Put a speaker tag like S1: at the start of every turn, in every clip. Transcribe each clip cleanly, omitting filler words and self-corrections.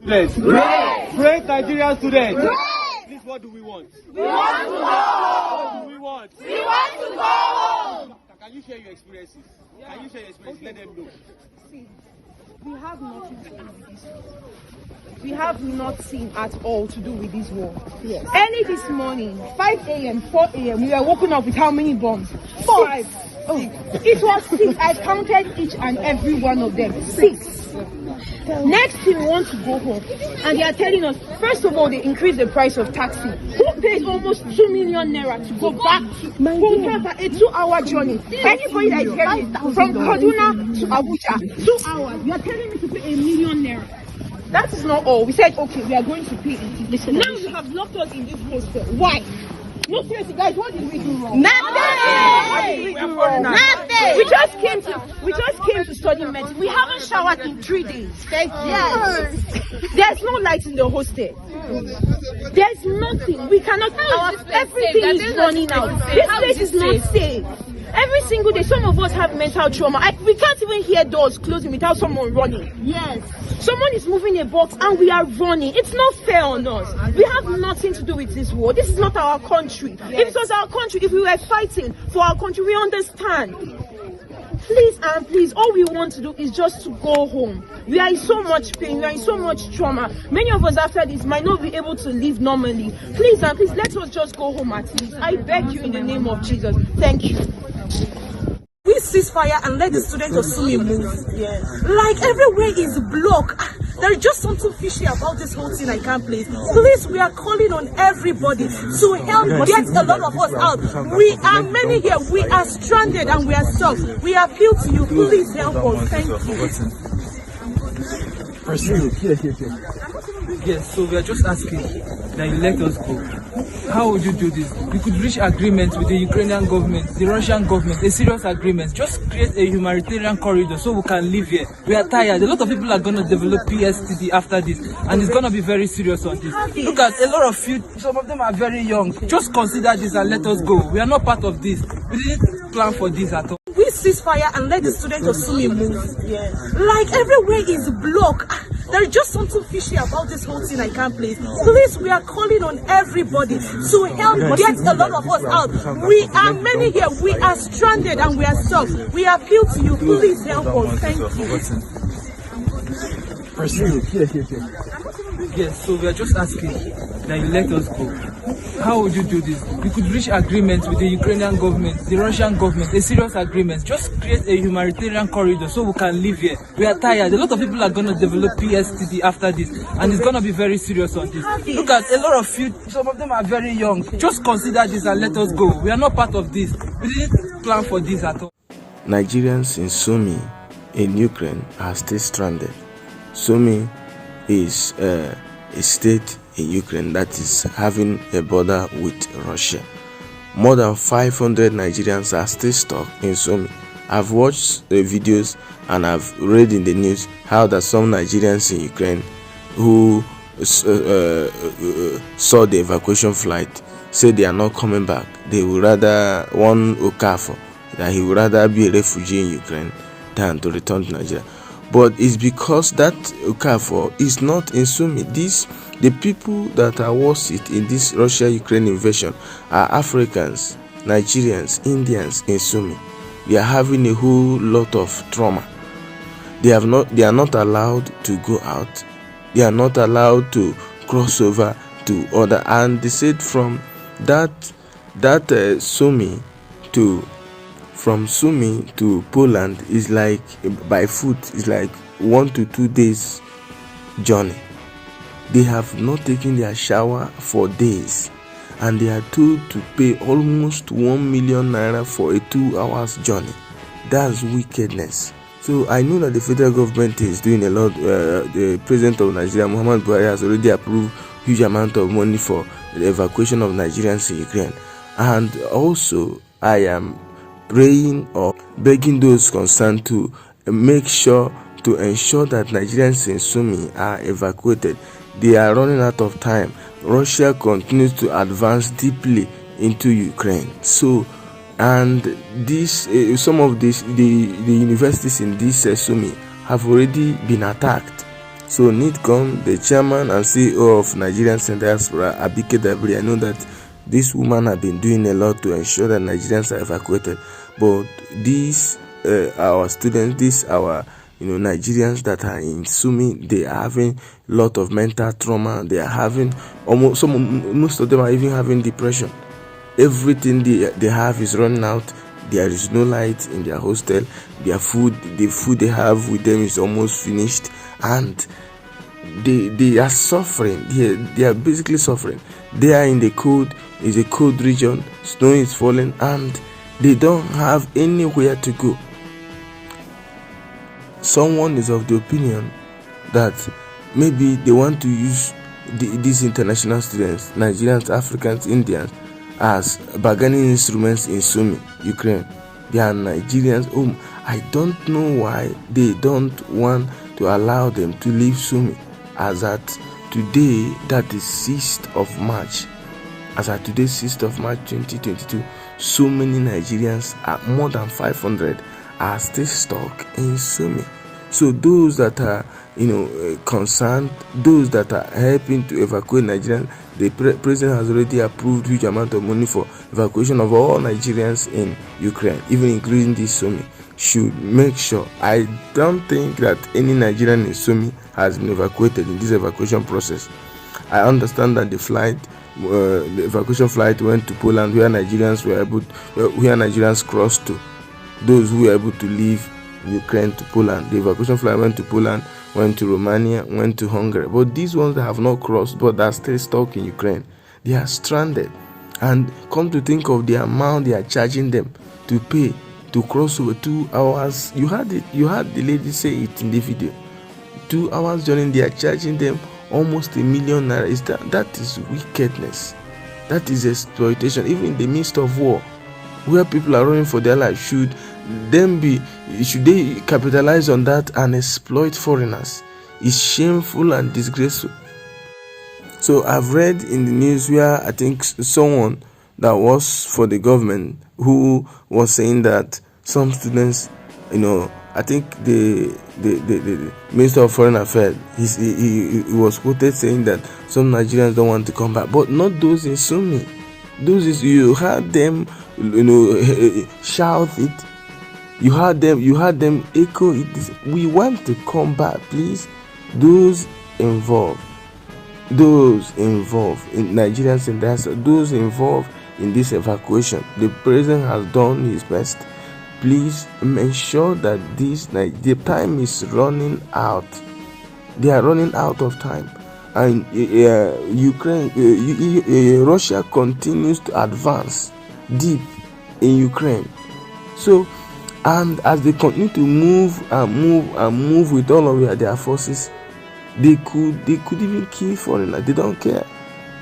S1: Students. Great! Great Nigerian students. Great! Please, what do we want?
S2: We want to go home!
S1: What do we want?
S2: We want to go home!
S1: Can you share your experiences? Can you share your experiences? Let them know.
S3: See, we have nothing to do with this war. We have nothing at all to do with this war. Yes. Early this morning, 5 a.m., 4 a.m., we were woken up with how many bombs? 5. Oh, it was 6. I counted each and every one of them. 6. Next thing, we want to go home, and they are telling us, first of all, they increased the price of taxi. Who pays almost 2 million naira to go back home for a 2-hour journey? Anybody that is getting from Kaduna to Abuja, 2 hours, you are telling me to pay 1 million naira. That is not all. We said, okay, we are going to pay it. Now you have locked us in this hostel. Why? No, seriously, guys, what did we do wrong?
S2: Nothing! Nothing!
S3: We just came to study medicine. We haven't showered in 3 days. Yes. There's no light in the hostel. There's nothing. We cannot. Everything is running out. This place is not safe. Every single day, some of us have mental trauma. We can't even hear doors closing without someone running. Yes. Someone is moving a box and we are running. It's not fair on us. We have nothing to do with this war. This is not our country. Yes. If it was our country, if we were fighting for our country, we understand. Please and please, all we want to do is just to go home. We are in so much pain, we are in so much trauma. Many of us after this might not be able to live normally. Please and please, let us just go home at least. I beg you in the name of Jesus. Thank you.
S4: We cease fire and let the students of Sumy move. Yes. Like everywhere is blocked. There is just something fishy about this whole thing I can't place. Please, we are calling on everybody to help get a lot of us out. We are many here. We are stranded and we are stuck. We appeal to you. Please help us. Thank you.
S5: Yes, so we are just asking that you let us go. How would you do this? We could reach agreement with the Ukrainian government, the Russian government, a serious agreement. Just create a humanitarian corridor so we can live here. We are tired. A lot of people are going to develop pstd after this, and it's going to be very serious on this. Look at a lot of you, some of them are very young. Just consider this and let us go. We are not part of this. We didn't plan for this at all.
S4: We cease fire and let the students of Sumy move. Yes. Like everywhere is blocked. There is just something fishy about this whole thing I can't place. Please, we are calling on everybody to help get a lot of us out. We are many here. We are stranded and we are stuck. We appeal to you. Please help us. Thank you.
S5: Yes, so we are just asking that you let us go. How would you do this? We could reach agreement with the Ukrainian government, the Russian government, a serious agreement. Just create a humanitarian corridor so we can live here. We are tired. A lot of people are going to develop pstd after this, and it's going to be very serious on this. Look at a lot of you, some of them are very young. Just consider this and let us go. We are not part of this. We didn't plan for this at all.
S6: Nigerians in Sumy in Ukraine are still stranded. Sumy is a state in Ukraine that is having a border with Russia. More than 500 Nigerians are still stuck in Sumy. I've watched the videos and I've read in the news how that some Nigerians in Ukraine who saw the evacuation flight say they are not coming back. They would rather, one Okafo, that he would rather be a refugee in Ukraine than to return to Nigeria. But it's because that Okafo is not in Sumy. The people that are worsted in this Russia-Ukraine invasion are Africans, Nigerians, Indians in Sumy. They are having a whole lot of trauma. They are not allowed to go out. They are not allowed to cross over to other. And they said from Sumy to Poland is like by foot is like 1 to 2 days journey. They have not taken their shower for days, and they are told to pay almost 1 million naira for a 2 hours journey. That's wickedness. So I know that the federal government is doing a lot. The president of Nigeria, Muhammad Buhari, has already approved huge amount of money for the evacuation of Nigerians in Ukraine. And also I am praying or begging those concerned to make sure to ensure that Nigerians in Sumy are evacuated. They are running out of time. Russia continues to advance deeply into Ukraine. So, and this some of the universities in this Sumy have already been attacked. So NIDCOM, the chairman and CEO of Nigerian Diaspora, Abike Dabiri, I know that this woman has been doing a lot to ensure that Nigerians are evacuated. But these our students, these our Nigerians that are in Sumy, they are having a lot of mental trauma. They are having most of them are even having depression. Everything they have is running out. There is no light in their hostel. The food they have with them is almost finished, and they are suffering. They are basically suffering. They are in the cold. It's a cold region. Snow is falling, and they don't have anywhere to go. Someone is of the opinion that maybe they want to use these international students, Nigerians, Africans, Indians, as bargaining instruments in Sumy, Ukraine. They are Nigerians whom I don't know why they don't want to allow them to leave Sumy. As at today, that is 6th of March. As at today, 6th of March 2022, so many Nigerians, more than 500, are still stuck in Sumy. So those that are concerned, those that are helping to evacuate Nigerians, the president has already approved huge amount of money for evacuation of all Nigerians in Ukraine, even including this Sumy. Should make sure. I don't think that any Nigerian in Sumy has been evacuated in this evacuation process. I understand that the evacuation flight went to Poland, where Nigerians crossed to. Those who were able to leave Ukraine to Poland. The evacuation flight went to Poland, went to Romania, went to Hungary. But these ones that have not crossed but are still stuck in Ukraine, they are stranded. And come to think of the amount they are charging them to pay to cross over 2 hours. You had the lady say it in the video. 2 hours journey, they are charging them almost $1 million naira. That is wickedness. That is exploitation. Even in the midst of war, where people are running for their life, should they capitalize on that and exploit foreigners? It's shameful and disgraceful. So I've read in the news where I think someone that was for the government who was saying that some students, I think the Minister of Foreign Affairs, he was quoted saying that some Nigerians don't want to come back, but not those in Sumy. Those you heard them, shout it. You heard them echo it. We want to come back, please. Those involved in Nigerians in diaspora, those involved in this evacuation, the president has done his best. Please make sure that the time is running out. They are running out of time, and Russia continues to advance deep in Ukraine. So, and as they continue to move with all of their forces, they could even kill foreigners. They don't care.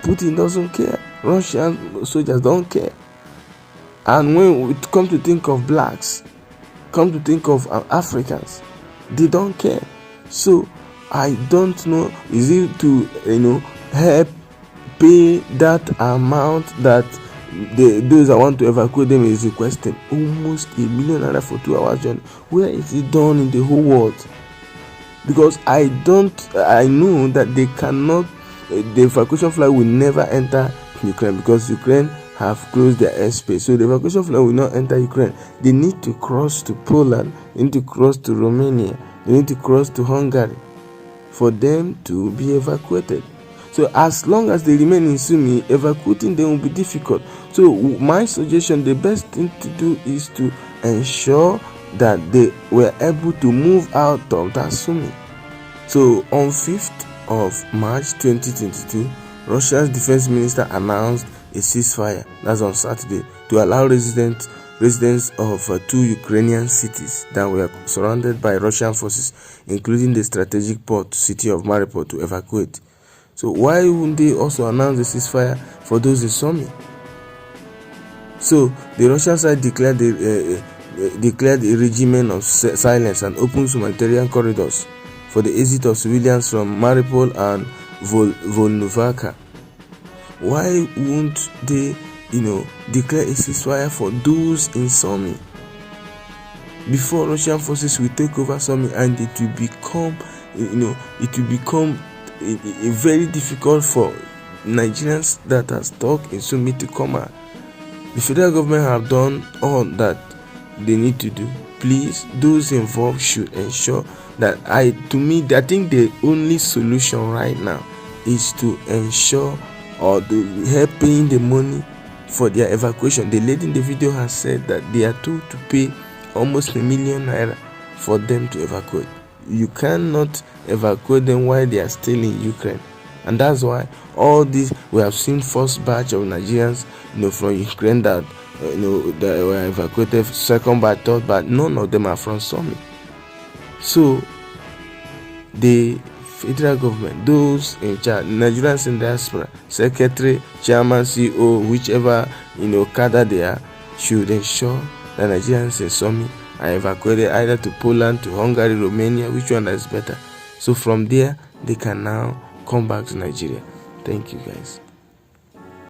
S6: Putin doesn't care. Russian soldiers don't care. And when we come to think of blacks, come to think of Africans, they don't care. So I don't know, is it to help pay that amount that those that want to evacuate them is requesting? Almost $1 million naira for 2 hours journey. Where is it done in the whole world? Because I know that they cannot, the evacuation flight will never enter Ukraine, because Ukraine have closed their airspace. So the evacuation flight will not enter Ukraine. They need to cross to Poland, they need to cross to Romania, they need to cross to Hungary for them to be evacuated. So as long as they remain in Sumy, evacuating them will be difficult. So my suggestion, the best thing to do is to ensure that they were able to move out of that Sumy. So on 5th of March 2022, Russia's defense minister announced a ceasefire, that's on Saturday, to allow residents of 2 Ukrainian cities that were surrounded by Russian forces, including the strategic port city of Mariupol, to evacuate. So why wouldn't they also announce a ceasefire for those in Sumy? So the Russian side declared a regimen of silence and opened humanitarian corridors for the exit of civilians from Mariupol and Volnovakha. Why won't they, declare a ceasefire for those in Sumy before Russian forces will take over Sumy and it will become it will become very difficult for Nigerians that are stuck in Sumy to come out. The federal government have done all that they need to do. Please, those involved should ensure that I think the only solution right now is to ensure or to help paying the money for their evacuation. The lady in the video has said that they are told to pay almost 1 million naira for them to evacuate. You cannot evacuate them while they are still in Ukraine, and that's why all this, we have seen first batch of Nigerians from Ukraine that that were evacuated, second batch, third batch, none of them are from Sumy. So the federal government, those in charge, Nigerians in diaspora, secretary, chairman, CEO, whichever cadre they are, should ensure that Nigerians in Sumy are evacuated either to Poland, to Hungary, Romania, which one is better. So from there, they can now come back to Nigeria. Thank you, guys.